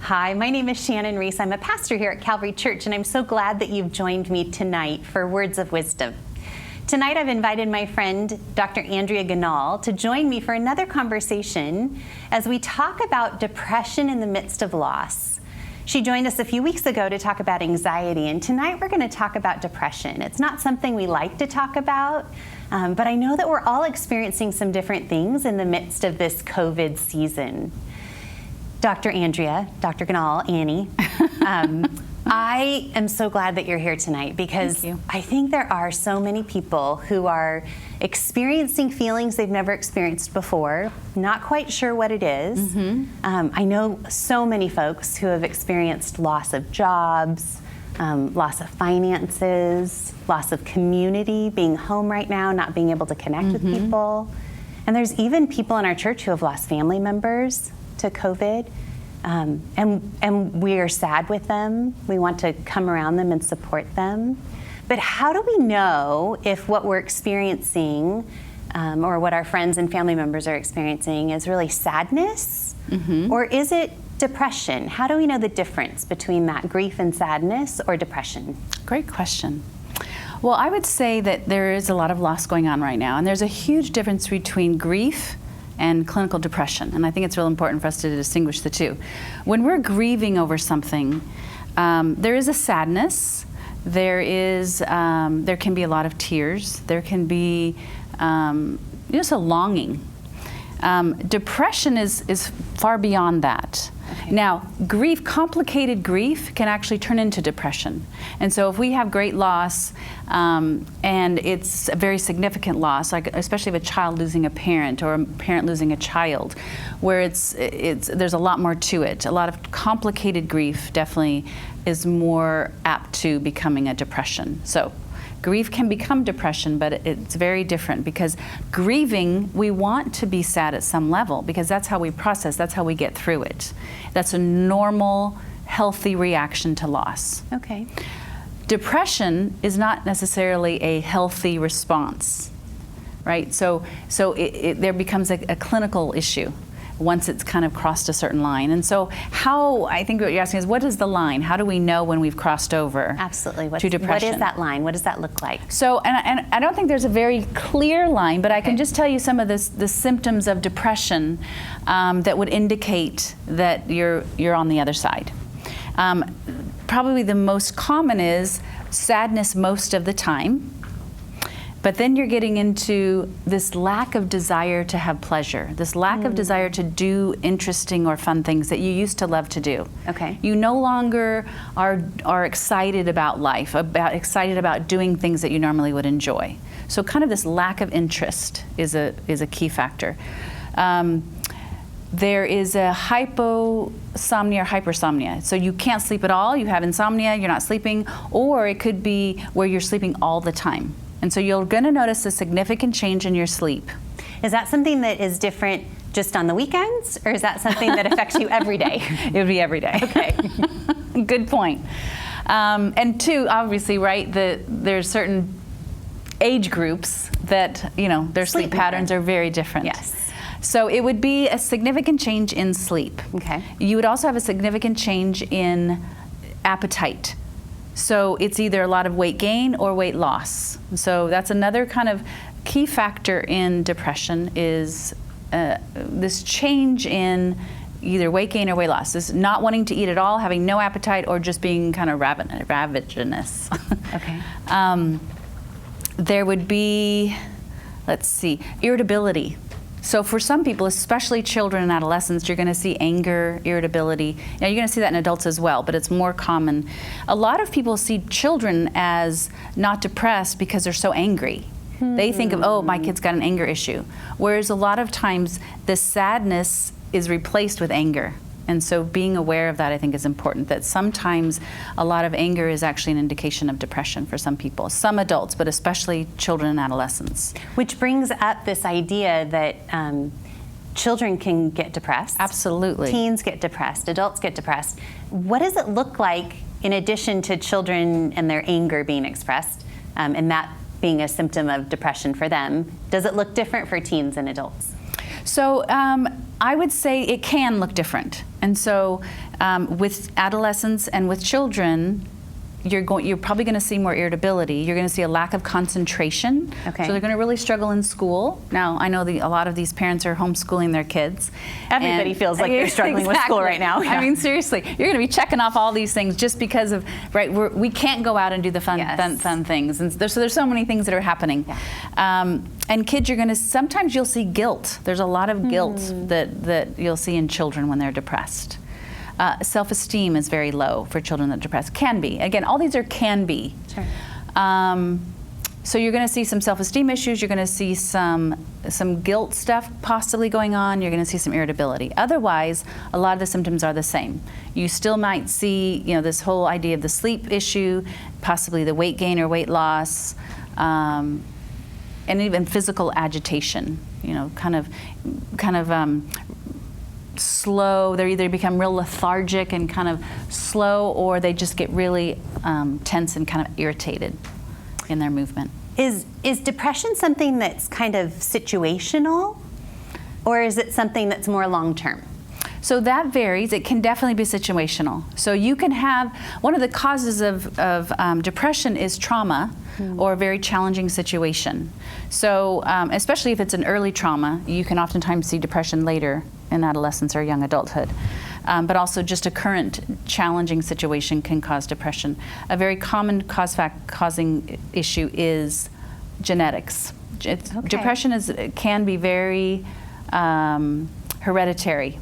Hi, my name is Shannon Reese. I'm a pastor here at Calvary Church, and I'm so glad that you've joined me tonight for Words of Wisdom. Tonight I've invited my friend, Dr. Andrea Ganahl, to join me for another conversation as we talk about depression in the midst of loss. She joined us a few weeks ago to talk about anxiety, and tonight we're going to talk about depression. It's not something we like to talk about, but I know that we're all experiencing some different things in the midst of this COVID season. Dr. Andrea, Dr. Ganahl, Annie, I am so glad that you're here tonight because I think there are so many people who are experiencing feelings they've never experienced before, not quite sure what it is. I know so many folks who have experienced loss of jobs, loss of finances, loss of community, being home right now, not being able to connect with people. And there's even people in our church who have lost family members to COVID, and we are sad with them. We want to come around them and support them. But how do we know if what we're experiencing or what our friends and family members are experiencing is really sadness or is it depression? How do we know the difference between that grief and sadness or depression? Great question. Well, I would say that there is a lot of loss going on right now, and there's a huge difference between grief and clinical depression, and I think it's real important for us to distinguish the two. When we're grieving over something, there is a sadness, there can be a lot of tears, there can be just a longing. Depression is far beyond that. Now, grief, complicated grief, can actually turn into depression. And so if we have great loss, and it's a very significant loss, like especially if a child losing a parent or a parent losing a child, where there's a lot more to it. A lot of complicated grief definitely is more apt to becoming a depression. So grief can become depression, but it's very different because grieving, we want to be sad at some level because that's how we process, that's how we get through it. That's a normal, healthy reaction to loss. Okay. Depression is not necessarily a healthy response, right? So there becomes a clinical issue once it's kind of crossed a certain line. And so I think what you're asking is, what is the line? How do we know when we've crossed over to depression? What is that line? What does that look like? So, and I don't think there's a very clear line, but I can just tell you some of the symptoms of depression that would indicate that you're on the other side. Probably the most common is sadness most of the time. But then you're getting into this lack of desire to have pleasure, this lack of desire to do interesting or fun things that you used to love to do. Okay. You no longer are excited about life, excited about doing things that you normally would enjoy. So kind of this lack of interest is a key factor. There is a hyposomnia or hypersomnia. So you can't sleep at all, you have insomnia, you're not sleeping, or it could be where you're sleeping all the time. And so you're going to notice a significant change in your sleep. Is that something that is different just on the weekends, or is that something that affects you every day? It would be every day. Okay. Good point. And two, obviously, right, there's certain age groups that, their sleep patterns are very different. Yes. So it would be a significant change in sleep. Okay. You would also have a significant change in appetite. So it's either a lot of weight gain or weight loss. So that's another kind of key factor in depression is this change in either weight gain or weight loss. This not wanting to eat at all, having no appetite, or just being kind of ravenous. Okay. There would be, irritability. So for some people, especially children and adolescents, you're going to see anger, irritability. Now, you're going to see that in adults as well, but it's more common. A lot of people see children as not depressed because they're so angry. They think of, oh, my kid's got an anger issue. Whereas a lot of times, the sadness is replaced with anger. And so being aware of that, I think, is important, that sometimes a lot of anger is actually an indication of depression for some people, some adults, but especially children and adolescents. Which brings up this idea that children can get depressed. Absolutely. Teens get depressed, adults get depressed. What does it look like in addition to children and their anger being expressed, and that being a symptom of depression for them? Does it look different for teens and adults? So I would say it can look different. And so with adolescents and with children, you're probably going to see more irritability. You're going to see a lack of concentration. Okay. So they're going to really struggle in school. Now, I know a lot of these parents are homeschooling their kids. Everybody feels like they're struggling with school right now. I mean, seriously, you're going to be checking off all these things just because of, right, we can't go out and do the fun things. And so there's so many things that are happening. Yeah. And kids, sometimes you'll see guilt. There's a lot of guilt that you'll see in children when they're depressed. Self-esteem is very low for children that are depressed. Can be. Again, all these are can be. Sure. So you're going to see some self-esteem issues. You're going to see some guilt stuff possibly going on. You're going to see some irritability. Otherwise, a lot of the symptoms are the same. You still might see, this whole idea of the sleep issue, possibly the weight gain or weight loss, and even physical agitation. Kind of slow. They either become real lethargic and kind of slow, or they just get really tense and kind of irritated in their movement. Is depression something that's kind of situational, or is it something that's more long-term? So that varies. It can definitely be situational. So you can have, one of the causes of depression is trauma or a very challenging situation. So especially if it's an early trauma, you can oftentimes see depression later in adolescence or young adulthood. But also just a current challenging situation can cause depression. A very common causing issue is genetics. Depression can be very hereditary.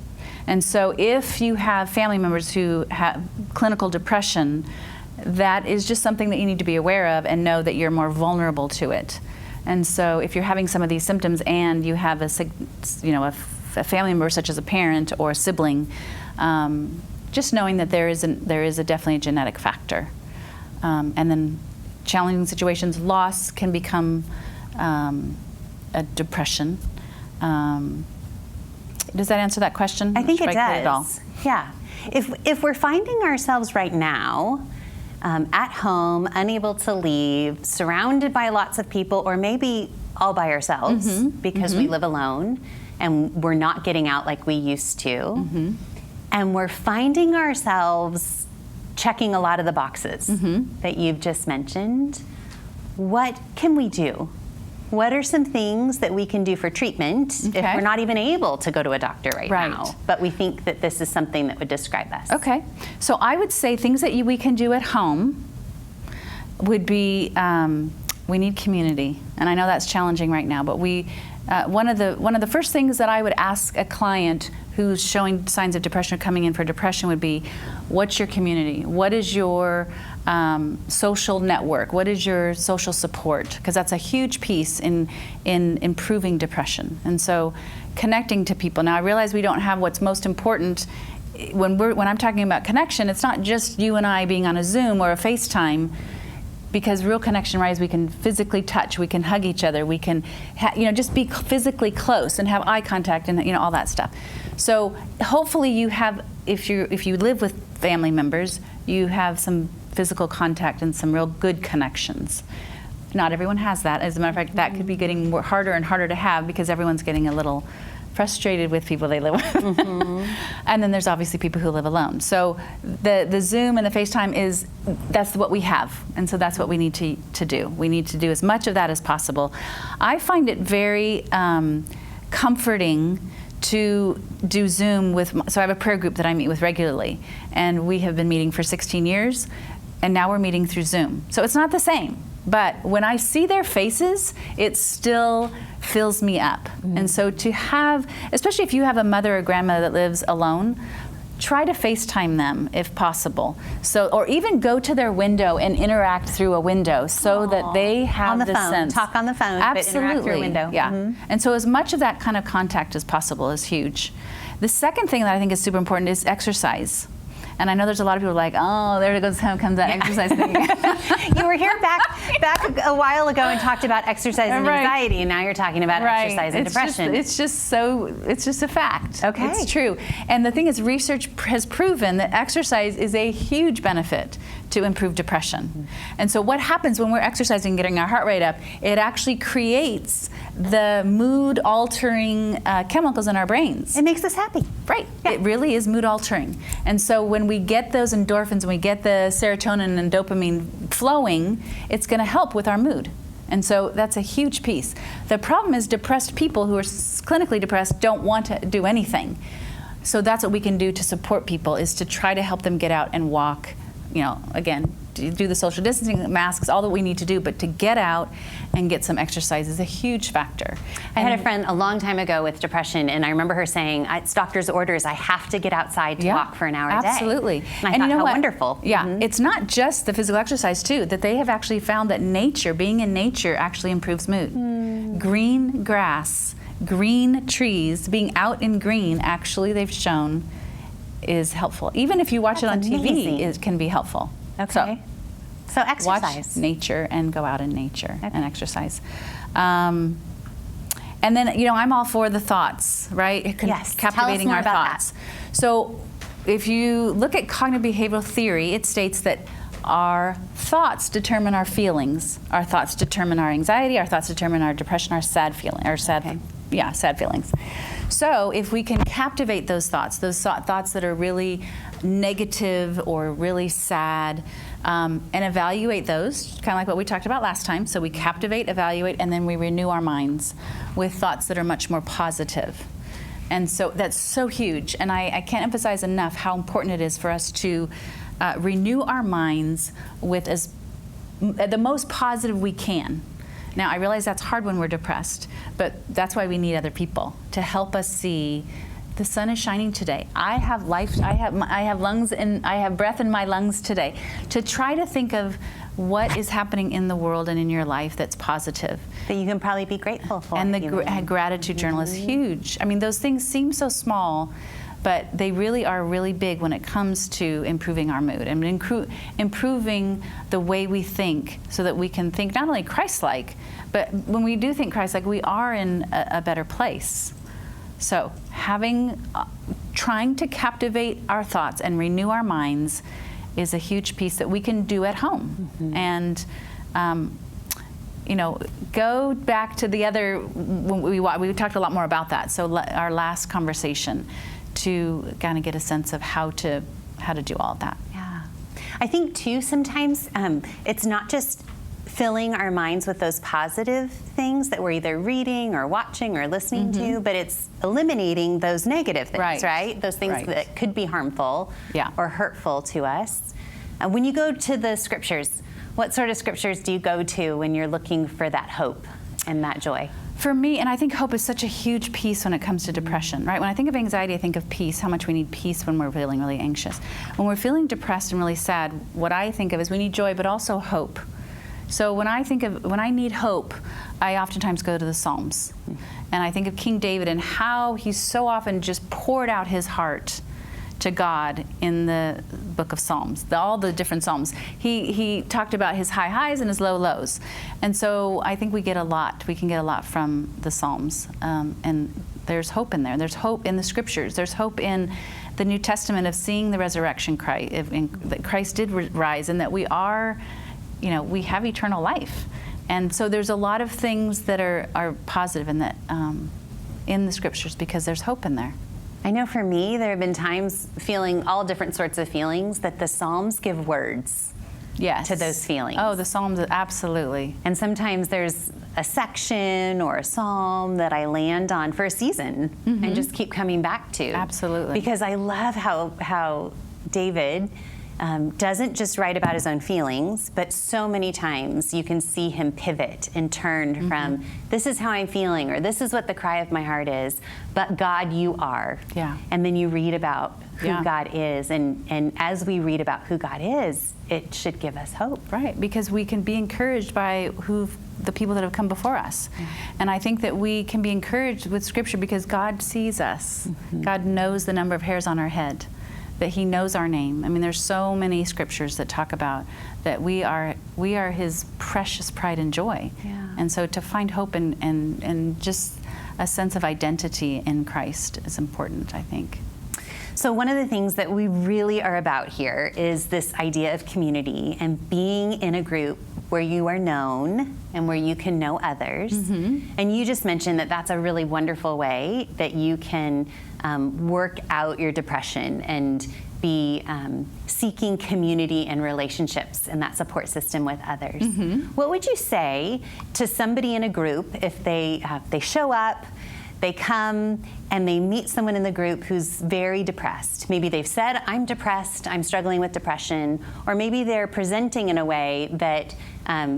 And so if you have family members who have clinical depression, that is just something that you need to be aware of and know that you're more vulnerable to it. And so if you're having some of these symptoms and you have a family member such as a parent or a sibling, just knowing that there is definitely a genetic factor. And then challenging situations, loss can become a depression. Does that answer that question? I think it does. Yeah. If we're finding ourselves right now at home, unable to leave, surrounded by lots of people, or maybe all by ourselves because we live alone and we're not getting out like we used to, and we're finding ourselves checking a lot of the boxes that you've just mentioned, what can we do? What are some things that we can do for treatment if we're not even able to go to a doctor right now, but we think that this is something that would describe us? Okay. So I would say things that we can do at home would be, we need community. And I know that's challenging right now, but one of the first things that I would ask a client who's showing signs of depression or coming in for depression would be, what's your community? What is your social network? What is your social support? Because that's a huge piece in improving depression. And so connecting to people. Now I realize we don't have what's most important. When I'm talking about connection, it's not just you and I being on a Zoom or a FaceTime, because real connection, right, is we can physically touch, we can hug each other, we can just be physically close and have eye contact and all that stuff. So hopefully you have, if you live with family members, you have some physical contact and some real good connections. Not everyone has that. As a matter of fact, that could be getting harder and harder to have because everyone's getting a little frustrated with people they live with. And then there's obviously people who live alone. So the Zoom and the FaceTime that's what we have. And so that's what we need to do. We need to do as much of that as possible. I find it very comforting to do Zoom so I have a prayer group that I meet with regularly. And we have been meeting for 16 years. And now we're meeting through Zoom. So it's not the same. But when I see their faces, it still fills me up. And so to have, especially if you have a mother or grandmother that lives alone, try to FaceTime them if possible. So, or even go to their window and interact through a window so that they have on the phone, sense. Talk on the phone, Absolutely. But interact through a window. Yeah. And so as much of that kind of contact as possible is huge. The second thing that I think is super important is exercise. And I know there's a lot of people like, oh, there it goes, comes that exercise thing. You were here back a while ago and talked about exercise and anxiety, and now you're talking about exercise and depression. It's just a fact. Okay. It's true. And the thing is, research has proven that exercise is a huge benefit to improve depression. And so what happens when we're exercising, getting our heart rate up, it actually creates the mood altering chemicals in our brains. It makes us happy. Right. Yeah. It really is mood altering. And so when we get those endorphins and we get the serotonin and dopamine flowing, it's going to help with our mood. And so that's a huge piece. The problem is depressed people who are clinically depressed don't want to do anything. So that's what we can do to support people, is to try to help them get out and walk, again, do the social distancing, masks, all that we need to do, but to get out and get some exercise is a huge factor. I had a friend a long time ago with depression, and I remember her saying, it's doctor's orders, I have to get outside to walk for an hour a day. Absolutely. And I thought, how wonderful. Yeah, it's not just the physical exercise too, that they have actually found that being in nature actually improves mood. Green grass, green trees, being out in green, actually they've shown is helpful. Even if you watch it on TV, it can be helpful. Okay. So exercise. Watch nature and go out in nature and exercise. And then, I'm all for the thoughts, right? Yes. Captivating Tell us more our about thoughts. So if you look at cognitive behavioral theory, it states that our thoughts determine our feelings. Our thoughts determine our anxiety. Our thoughts determine our depression, our sad feelings. So if we can captivate those thoughts that are really negative or really sad, and evaluate those, kind of like what we talked about last time. So we captivate, evaluate, and then we renew our minds with thoughts that are much more positive. And so that's so huge. And I can't emphasize enough how important it is for us to renew our minds with the most positive we can. Now, I realize that's hard when we're depressed, but that's why we need other people to help us see the sun is shining today. I have life. I have lungs, and I have breath in my lungs today. To try to think of what is happening in the world and in your life that's positive, that you can probably be grateful for. And the gratitude journal is huge. I mean, those things seem so small, but they really are really big when it comes to improving our mood and improving the way we think, so that we can think not only Christ-like, but when we do think Christ-like, we are in a better place. So trying to captivate our thoughts and renew our minds is a huge piece that we can do at home. And go back to the other, we talked a lot more about that. So our last conversation, to kind of get a sense of how to do all of that. Yeah, I think too sometimes it's not just filling our minds with those positive things that we're either reading or watching or listening to, but it's eliminating those negative things, right? Those things that could be harmful or hurtful to us. When you go to the scriptures, what sort of scriptures do you go to when you're looking for that hope and that joy? For me, and I think hope is such a huge piece when it comes to depression, right? When I think of anxiety, I think of peace, how much we need peace when we're feeling really anxious. When we're feeling depressed and really sad, what I think of is we need joy, but also hope. So when I need hope, I oftentimes go to the Psalms. And I think of King David and how he so often just poured out his heart to God in the book of Psalms, all the different Psalms. He talked about his high highs and his low lows. And so I think we can get a lot from the Psalms. And there's hope in there. There's hope in the scriptures. There's hope in the New Testament of seeing the resurrection, that Christ did rise, and that we are, we have eternal life. And so there's a lot of things that are positive in that in the scriptures, because there's hope in there. I know for me, there have been times feeling all different sorts of feelings that the Psalms give words to those feelings. Oh, the Psalms, absolutely. And sometimes there's a section or a psalm that I land on for a season and just keep coming back to. Absolutely. Because I love how David doesn't just write about his own feelings, but so many times you can see him pivot and turn from, this is how I'm feeling, or this is what the cry of my heart is, but God, you are. Yeah. And then you read about who God is, and as we read about who God is, it should give us hope. Right, because we can be encouraged by the people that have come before us. And I think that we can be encouraged with Scripture because God sees us. God knows the number of hairs on our head. that He knows our name. I mean, there's so many scriptures that talk about that we are His precious pride and joy. Yeah. And so to find hope and just a sense of identity in Christ is important, I think. So one of the things that we really are about here is this idea of community and being in a group where you are known and where you can know others. And you just mentioned that that's a really wonderful way that you can work out your depression and be seeking community and relationships and that support system with others. What would you say to somebody in a group if they show up, they come and they meet someone in the group who's very depressed? Maybe they've said, I'm depressed, I'm struggling with depression, or maybe they're presenting in a way that,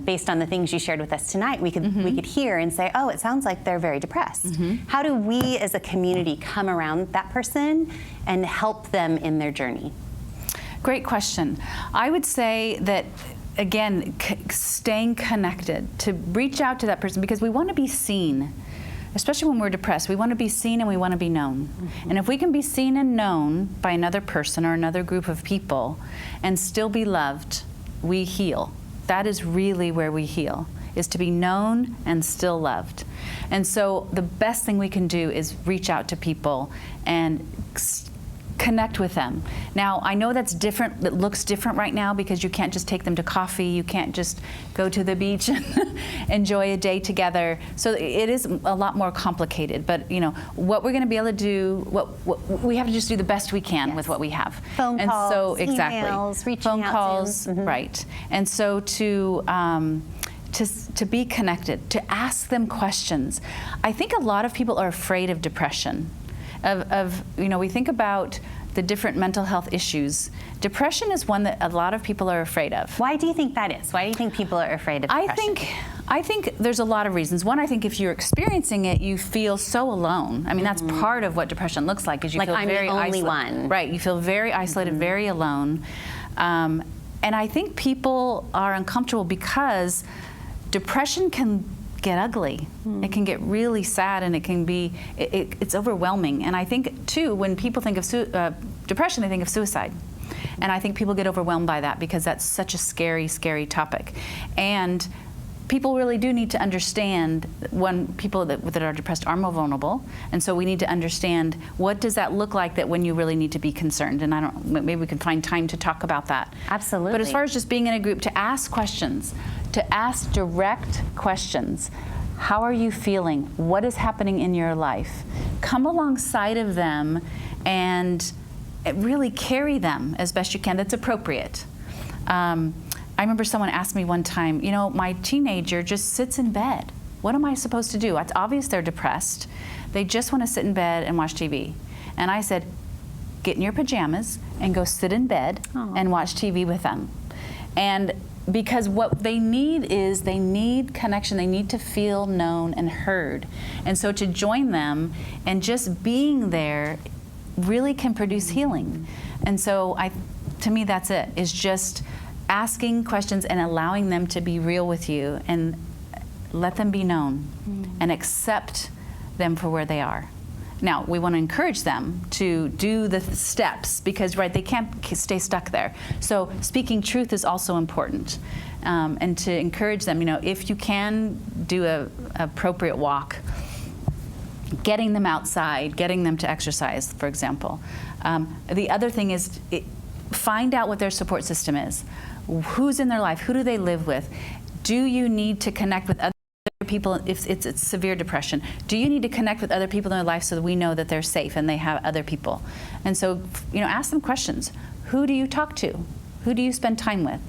based on the things you shared with us tonight, we could hear and say, oh, it sounds like they're very depressed. How do we as a community come around that person and help them in their journey? Great question. I would say that, again, staying connected, to reach out to that person, because we want to be seen. Especially when we're depressed, we want to be seen and we want to be known. And if we can be seen and known by another person or another group of people and still be loved, we heal. That is really where we heal, is to be known and still loved. And so the best thing we can do is reach out to people and connect with them. Now, I know that's different, it looks different right now because you can't just take them to coffee, you can't just go to the beach and enjoy a day together. So it is a lot more complicated, but you know, what we're going to be able to do, what we have to just do the best we can with what we have. Phone and calls, so, exactly. emails, reaching phone out calls, to them. right. And so to be connected, to ask them questions. I think a lot of people are afraid of depression. You know, we think about the different mental health issues. Depression is one that a lot of people are afraid of. Why do you think that is? Why do you think people are afraid of depression? I think there's a lot of reasons. One, I think if you're experiencing it, you feel so alone. I mean, that's part of what depression looks like, is you feel very I'm the only isolated. one. Right, you feel very isolated, very alone. And I think people are uncomfortable because depression can get ugly. It can get really sad, and it can be, it's overwhelming. And I think too, when people think of depression, they think of suicide. And I think people get overwhelmed by that because that's such a scary, scary topic. And people really do need to understand when people that are depressed are more vulnerable. And so we need to understand, what does that look like, that when you really need to be concerned? And maybe we can find time to talk about that. Absolutely. But as far as just being in a group, to ask questions, to ask direct questions. How are you feeling? What is happening in your life? Come alongside of them and really carry them as best you can. That's appropriate. I remember someone asked me one time, you know, my teenager just sits in bed. What am I supposed to do? It's obvious they're depressed. They just want to sit in bed and watch TV. And I said, get in your pajamas and go sit in bed and watch TV with them. And because what they need is, they need connection. They need to feel known and heard. And so to join them and just being there really can produce healing. And so to me, that's it, is just asking questions and allowing them to be real with you and let them be known and accept them for where they are. Now, we want to encourage them to do the steps because, right, they can't stay stuck there. So speaking truth is also important. And to encourage them, you know, if you can do an appropriate walk, getting them outside, getting them to exercise, for example. The other thing is find out what their support system is. Who's in their life? Who do they live with? Do you need to connect with other people if it's severe depression? Do you need to connect with other people in their life so that we know that they're safe and they have other people? And so, you know, ask them questions. Who do you talk to? Who do you spend time with?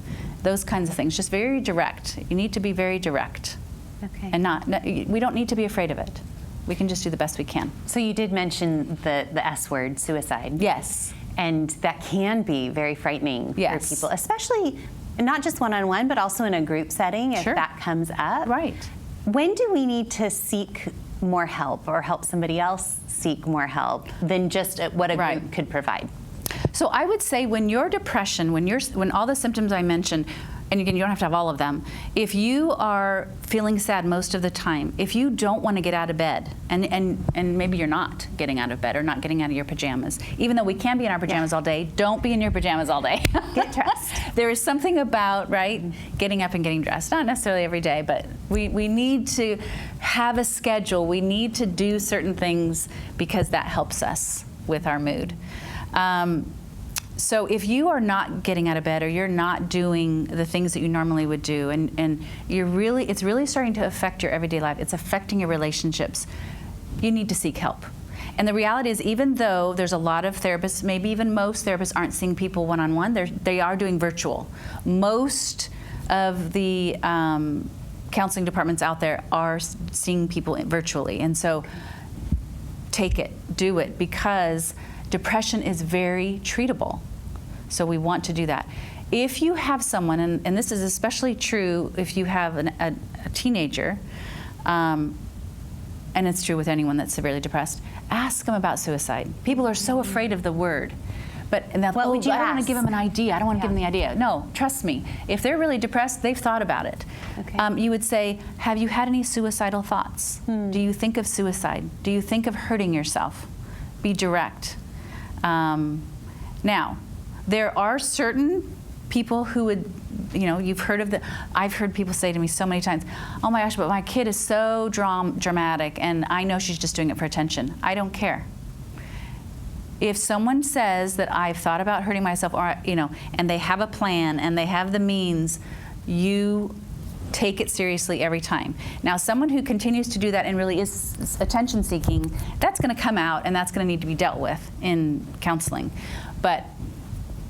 Those kinds of things. Just very direct. You need to be very direct. Okay. And we don't need to be afraid of it. We can just do the best we can. So you did mention the S word, suicide. Yes. And that can be very frightening Yes. for people, especially not just one-on-one, but also in a group setting if Sure. that comes up. Right. When do we need to seek more help or help somebody else seek more help than just what a Right. group could provide? So I would say when your depression, when all the symptoms I mentioned, and again, you don't have to have all of them. If you are feeling sad most of the time, if you don't want to get out of bed, and maybe you're not getting out of bed or not getting out of your pajamas, even though we can be in our pajamas all day, don't be in your pajamas all day. Get dressed. There is something about, right, getting up and getting dressed. Not necessarily every day, but we need to have a schedule. We need to do certain things because that helps us with our mood. So if you are not getting out of bed or you're not doing the things that you normally would do, and it's really starting to affect your everyday life, it's affecting your relationships, you need to seek help. And the reality is, even though there's a lot of therapists, maybe even most therapists aren't seeing people one-on-one, they are doing virtual. Most of the counseling departments out there are seeing people virtually. And so take it, do it, because depression is very treatable. So we want to do that. If you have someone, and this is especially true if you have a teenager, and it's true with anyone that's severely depressed, ask them about suicide. People are so afraid of the word. But I don't want to give them an idea. I don't want to give them the idea. No, trust me. If they're really depressed, they've thought about it. Okay. You would say, have you had any suicidal thoughts? Do you think of suicide? Do you think of hurting yourself? Be direct. Now, there are certain people who would, you've heard of I've heard people say to me so many times, oh my gosh, but my kid is so dramatic and I know she's just doing it for attention. I don't care. If someone says that I've thought about hurting myself, or and they have a plan and they have the means, you take it seriously every time. Now, someone who continues to do that and really is attention seeking, that's going to come out and that's going to need to be dealt with in counseling. But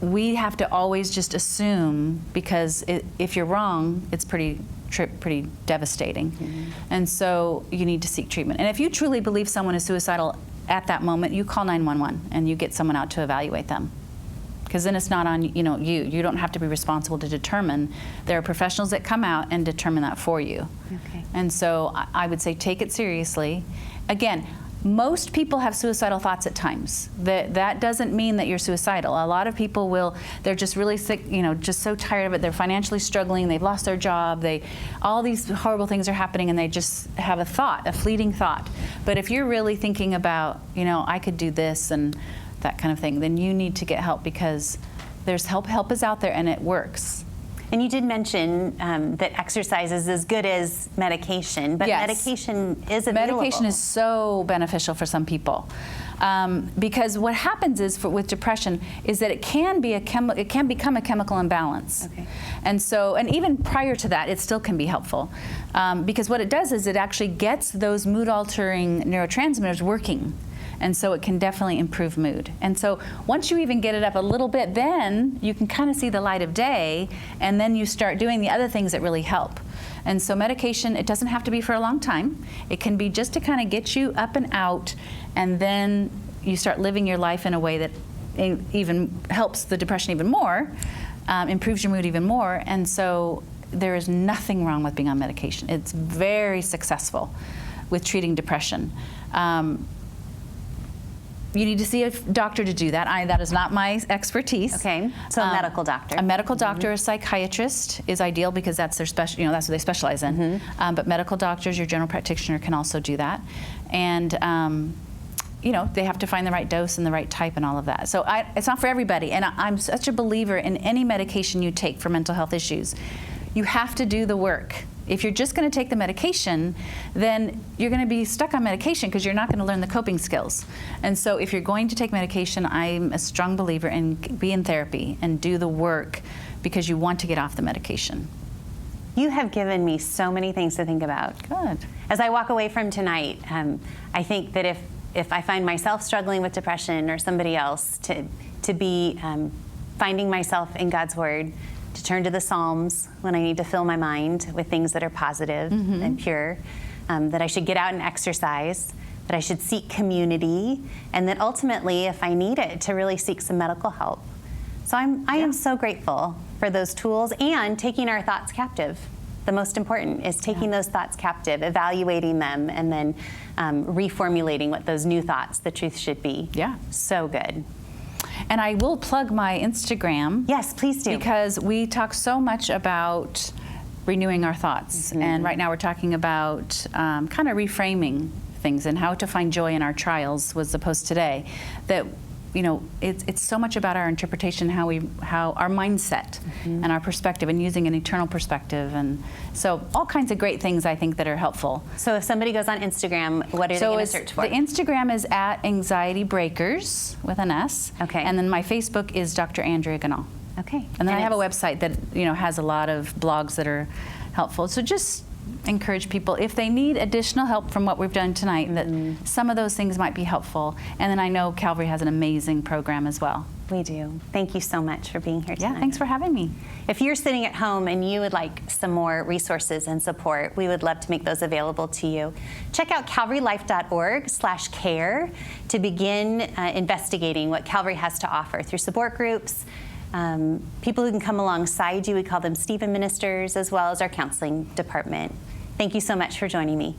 we have to always just assume, because if you're wrong, it's pretty devastating. Mm-hmm. And so you need to seek treatment. And if you truly believe someone is suicidal at that moment, you call 911 and you get someone out to evaluate them. Because then it's not on you. You don't have to be responsible to determine. There are professionals that come out and determine that for you. Okay. And so I would say take it seriously. Again, most people have suicidal thoughts at times. That doesn't mean that you're suicidal. A lot of people they're just really sick, just so tired of it. They're financially struggling, they've lost their job, all these horrible things are happening, and they just have a fleeting thought. But if you're really thinking about, I could do this and that kind of thing, then you need to get help, because there's help is out there and it works. And you did mention that exercise is as good as medication, but yes, medication is available. Medication is so beneficial for some people, because what happens is with depression is that it can become a chemical imbalance. Okay. And even prior to that, it still can be helpful, because what it does is it actually gets those mood-altering neurotransmitters working. And so it can definitely improve mood. And so once you even get it up a little bit, then you can kind of see the light of day, and then you start doing the other things that really help. And so medication, it doesn't have to be for a long time. It can be just to kind of get you up and out, and then you start living your life in a way that even helps the depression even more, improves your mood even more. And so there is nothing wrong with being on medication. It's very successful with treating depression. You need to see a doctor to do that. That is not my expertise. Okay, so a medical doctor. A medical doctor, a psychiatrist is ideal, because that's their that's what they specialize in. Mm-hmm. But medical doctors, your general practitioner, can also do that. And they have to find the right dose and the right type and all of that. So it's not for everybody. And I'm such a believer in any medication you take for mental health issues. You have to do the work. If you're just going to take the medication, then you're going to be stuck on medication, because you're not going to learn the coping skills. And so if you're going to take medication, I'm a strong believer in be in therapy and do the work, because you want to get off the medication. You have given me so many things to think about. Good. As I walk away from tonight, I think that if I find myself struggling with depression, or somebody else, to be finding myself in God's Word, to turn to the Psalms when I need to fill my mind with things that are positive mm-hmm. and pure, that I should get out and exercise, that I should seek community, and that ultimately, if I need it, to really seek some medical help. So I am so grateful for those tools, and taking our thoughts captive. The most important is taking those thoughts captive, evaluating them, and then reformulating what those new thoughts, the truth, should be. Yeah. So good. And I will plug my Instagram. Yes, please do. Because we talk so much about renewing our thoughts. And right now we're talking about kind of reframing things and how to find joy in our trials was the post today. That, you know, it's so much about our interpretation, how our mindset and our perspective, and using an eternal perspective, and so all kinds of great things I think that are helpful. So if somebody goes on Instagram, what are they going to search for? The Instagram is at Anxiety Breakers with an S. Okay. And then my Facebook is Dr. Andrea Ganahl. Okay. And then I have a website that, you know, has a lot of blogs that are helpful. So just encourage people, if they need additional help from what we've done tonight, that some of those things might be helpful. And then I know Calvary has an amazing program as well. We do. Thank you so much for being here tonight. Yeah, thanks for having me. If you're sitting at home and you would like some more resources and support, we would love to make those available to you. Check out calvarylife.org/care to begin investigating what Calvary has to offer through support groups, people who can come alongside you. We call them Stephen ministers, as well as our counseling department. Thank you so much for joining me.